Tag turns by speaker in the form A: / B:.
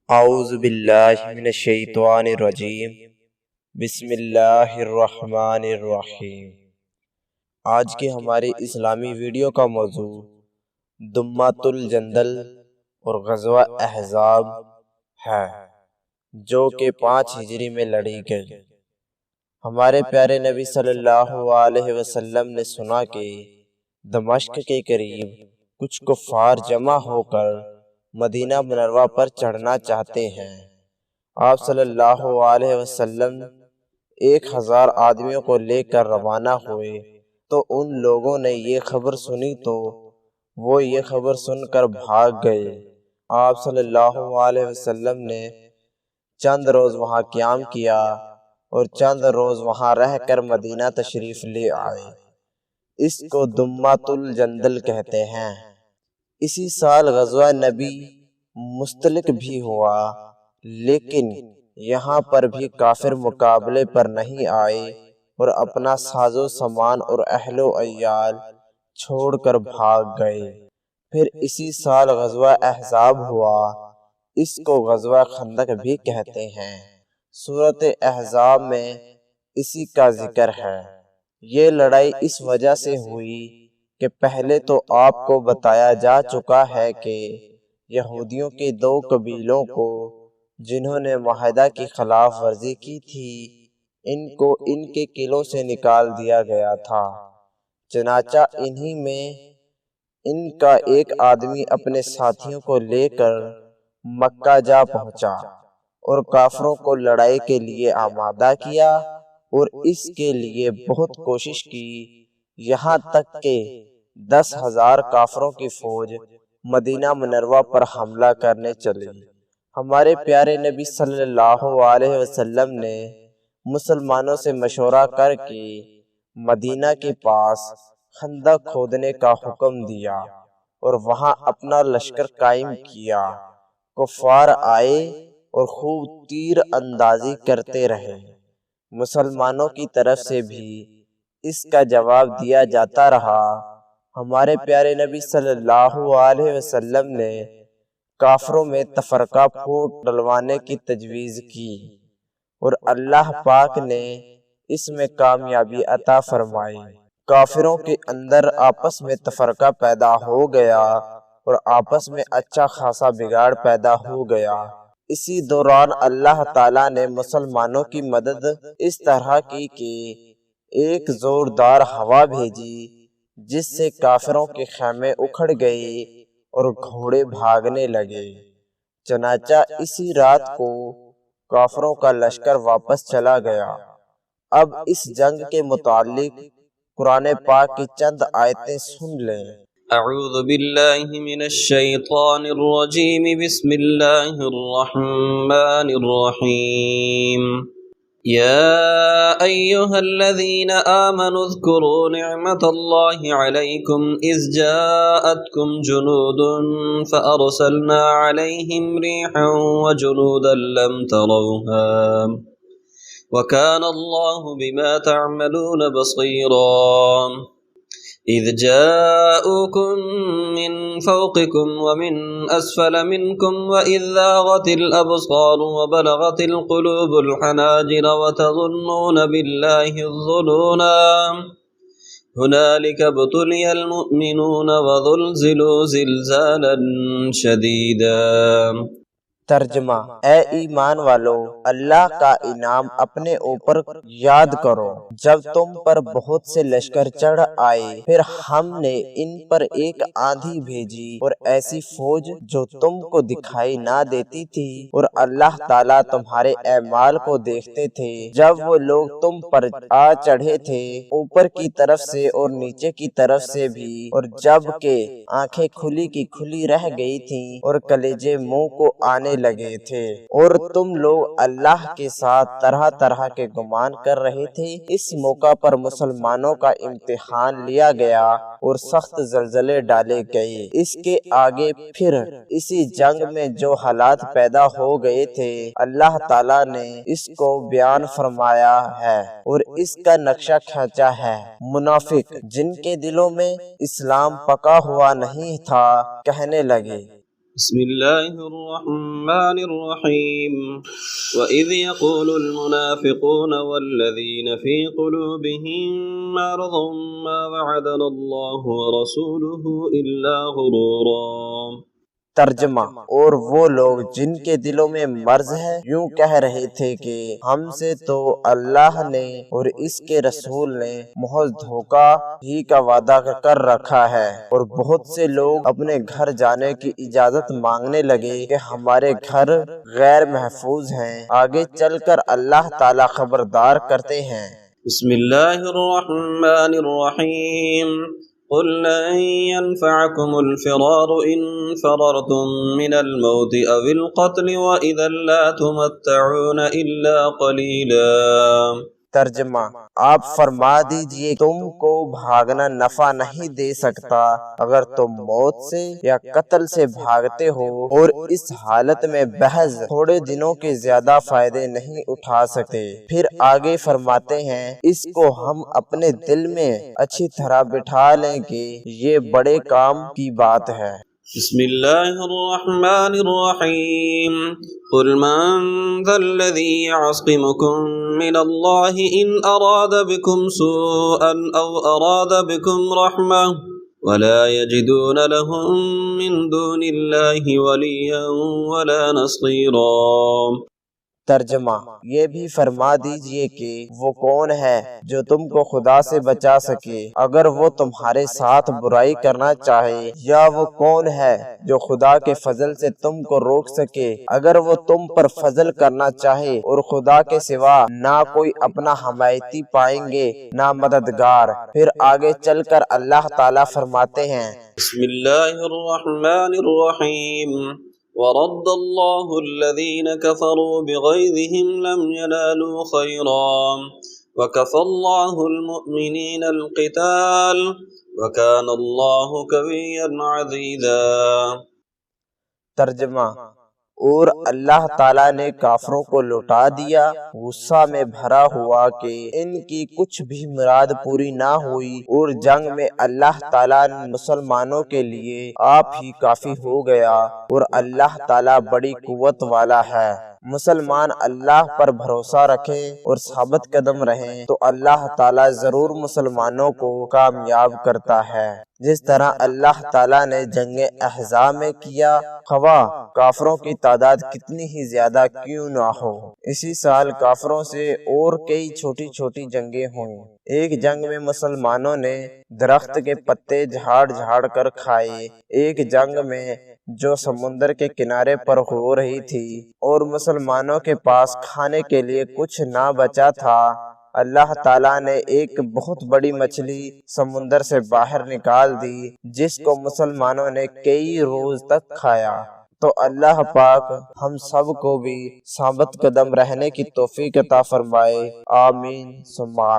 A: اعوذ باللہ من الشیطان الرجیم بسم اللہ الرحمن الرحیم۔ آج کی ہماری اسلامی ویڈیو کا موضوع دمۃ الجندل اور غزوہ احزاب ہے، جو کہ 5 ہجری میں لڑی گئی۔ ہمارے پیارے نبی صلی اللہ علیہ وسلم نے سنا کہ دمشق کے قریب کچھ کفار جمع ہو کر مدینہ منورہ پر چڑھنا چاہتے ہیں۔ آپ صلی اللہ علیہ وسلم 1000 آدمیوں کو لے کر روانہ ہوئے تو ان لوگوں نے یہ خبر سنی تو وہ یہ خبر سن کر بھاگ گئے۔ آپ صلی اللہ علیہ وسلم نے چند روز وہاں قیام کیا اور چند روز وہاں رہ کر مدینہ تشریف لے آئے۔ اس کو دمۃ الجندل کہتے ہیں۔ اسی سال غزوہ نبی مستلق بھی ہوا، لیکن یہاں پر بھی کافر مقابلے پر نہیں آئے اور اپنا ساز و سامان اور اہل و عیال چھوڑ کر بھاگ گئے۔ پھر اسی سال غزوہ احزاب ہوا، اس کو غزوہ خندق بھی کہتے ہیں۔ سورۃ احزاب میں اسی کا ذکر ہے۔ یہ لڑائی اس وجہ سے ہوئی کہ پہلے تو آپ کو بتایا جا چکا ہے کہ یہودیوں کے 2 قبیلوں کو، جنہوں نے معاہدہ کی خلاف ورزی کی تھی، ان کو ان کے قلعوں سے نکال دیا گیا تھا۔ چنانچہ انہی میں ان کا ایک آدمی اپنے ساتھیوں کو لے کر مکہ جا پہنچا اور کافروں کو لڑائی کے لیے آمادہ کیا اور اس کے لیے بہت کوشش کی، یہاں تک کہ 10,000 کافروں کی فوج مدینہ منورہ پر حملہ کرنے چلی۔ ہمارے پیارے نبی صلی اللہ علیہ وسلم نے مسلمانوں سے مشورہ کر کے مدینہ کے پاس خندق کھودنے کا حکم دیا اور وہاں اپنا لشکر قائم کیا۔ کفار آئے اور خوب تیر اندازی کرتے رہے۔ مسلمانوں کی طرف سے بھی اس کا جواب دیا جاتا رہا۔ ہمارے پیارے نبی صلی اللہ علیہ وسلم نے کافروں میں تفرقہ پھوٹ ڈلوانے کی تجویز کی اور اللہ پاک نے اس میں کامیابی عطا فرمائی۔ کافروں کے اندر آپس میں تفرقہ پیدا ہو گیا اور آپس میں اچھا خاصا بگاڑ پیدا ہو گیا۔ اسی دوران اللہ تعالیٰ نے مسلمانوں کی مدد اس طرح کی کہ ایک زوردار ہوا بھیجی، جس سے کافروں کے خیمے اکھڑ گئے اور گھوڑے بھاگنے لگے۔ چنانچہ اسی رات کو کافروں کا لشکر واپس چلا گیا۔ اب اس جنگ کے متعلق قرآن پاک کی چند آیتیں سن لیں۔
B: اعوذ باللہ من الشیطان الرجیم، بسم اللہ الرحمن الرحیم۔ یا ایہا الذین آمنوا اذکروا نعمت اللہ علیکم اذ جاءتکم جنود فارسلنا علیہم ریحا وجنودا لم تروها وکان اللہ بما تعملون بصیرا۔ إذ جاءوكم من فوقكم ومن أسفل منكم وإذ زاغت الأبصار وبلغت القلوب الحناجر وتظنون بالله الظنونا هنالك ابتلي المؤمنون وزلزلوا زلزالا شديدا۔
A: ترجمہ: اے ایمان والو، اللہ کا انعام اپنے اوپر یاد کرو جب تم پر بہت سے لشکر چڑھ آئے، پھر ہم نے ان پر ایک آندھی بھیجی اور ایسی فوج جو تم کو دکھائی نہ دیتی تھی، اور اللہ تعالیٰ تمہارے اعمال کو دیکھتے تھے جب وہ لوگ تم پر آ چڑھے تھے، اوپر کی طرف سے اور نیچے کی طرف سے بھی، اور جب کہ آنکھیں کھلی کی کھلی رہ گئی تھیں اور کلیجے منہ کو آنے لگے تھے، اور تم لوگ اللہ کے ساتھ طرح طرح کے گمان کر رہے تھے۔ اس موقع پر مسلمانوں کا امتحان لیا گیا اور سخت زلزلے ڈالے گئے۔ اس کے آگے پھر اسی جنگ میں جو حالات پیدا ہو گئے تھے، اللہ تعالیٰ نے اس کو بیان فرمایا ہے اور اس کا نقشہ کھینچا ہے۔ منافق، جن کے دلوں میں اسلام پکا ہوا نہیں تھا، کہنے لگے،
B: بسم الله الرحمن الرحيم وإذ يقول المنافقون والذين في قلوبهم مرض ما وعدنا الله ورسوله إلا غرورا۔
A: ترجمہ، اور وہ لوگ جن کے دلوں میں مرض ہے یوں کہہ رہے تھے کہ ہم سے تو اللہ نے اور اس کے رسول نے محض دھوکہ ہی کا وعدہ کر رکھا ہے، اور بہت سے لوگ اپنے گھر جانے کی اجازت مانگنے لگے کہ ہمارے گھر غیر محفوظ ہیں۔ آگے چل کر اللہ تعالی خبردار کرتے ہیں۔
B: بسم اللہ الرحمن الرحیم قل لن ينفعكم الفرار إن فررتم من الموت أو القتل وإذا لا تمتعون إلا قليلا۔
A: ترجمہ، آپ فرما دیجئے تم کو بھاگنا نفع نہیں دے سکتا اگر تم موت سے یا قتل سے بھاگتے ہو، اور اس حالت میں محض تھوڑے دنوں کے زیادہ فائدے نہیں اٹھا سکتے۔ پھر آگے فرماتے ہیں اس کو ہم اپنے دل میں اچھی طرح بٹھا لیں کہ یہ بڑے کام کی بات ہے۔
B: بسم اللہ الرحمن الرحیم قل من ذا الذی یعصمکم من اللہ ان اراد بکم سوءا او اراد بکم رحمہ ولا یجدون لهم من دون اللہ ولیا ولا نصیرا۔
A: ترجمہ، یہ بھی فرما دیجئے کہ وہ کون ہے جو تم کو خدا سے بچا سکے اگر وہ تمہارے ساتھ برائی کرنا چاہے، یا وہ کون ہے جو خدا کے فضل سے تم کو روک سکے اگر وہ تم پر فضل کرنا چاہے، اور خدا کے سوا نہ کوئی اپنا حمایتی پائیں گے نہ مددگار۔ پھر آگے چل کر اللہ تعالیٰ فرماتے ہیں
B: بسم اللہ الرحمن الرحیم ورد اللہ الذین کفروا بغیظہم لم ینالوا خیرا وکفى اللہ المؤمنین القتال وکان اللہ قویا عزیزا۔
A: ترجمہ، اور اللہ تعالیٰ نے کافروں کو لوٹا دیا غصہ میں بھرا ہوا کہ ان کی کچھ بھی مراد پوری نہ ہوئی، اور جنگ میں اللہ تعالیٰ مسلمانوں کے لیے آپ ہی کافی ہو گیا، اور اللہ تعالیٰ بڑی قوت والا ہے۔ مسلمان اللہ پر بھروسہ رکھیں اور ثابت قدم رہیں تو اللہ تعالیٰ ضرور مسلمانوں کو کامیاب کرتا ہے، جس طرح اللہ تعالیٰ نے جنگ احزاب میں کیا، خواہ کافروں کی تعداد کتنی ہی زیادہ کیوں نہ ہو۔ اسی سال کافروں سے اور کئی چھوٹی چھوٹی جنگیں ہوئیں۔ ایک جنگ میں مسلمانوں نے درخت کے پتے جھاڑ جھاڑ کر کھائے، ایک جنگ میں جو سمندر کے کنارے پر ہو رہی تھی اور مسلمانوں کے پاس کھانے کے لیے کچھ نہ بچا تھا، اللہ تعالیٰ نے ایک بہت بڑی مچھلی سمندر سے باہر نکال دی جس کو مسلمانوں نے کئی روز تک کھایا۔ تو اللہ پاک ہم سب کو بھی ثابت قدم رہنے کی توفیق عطا فرمائے، آمین ثم آمین۔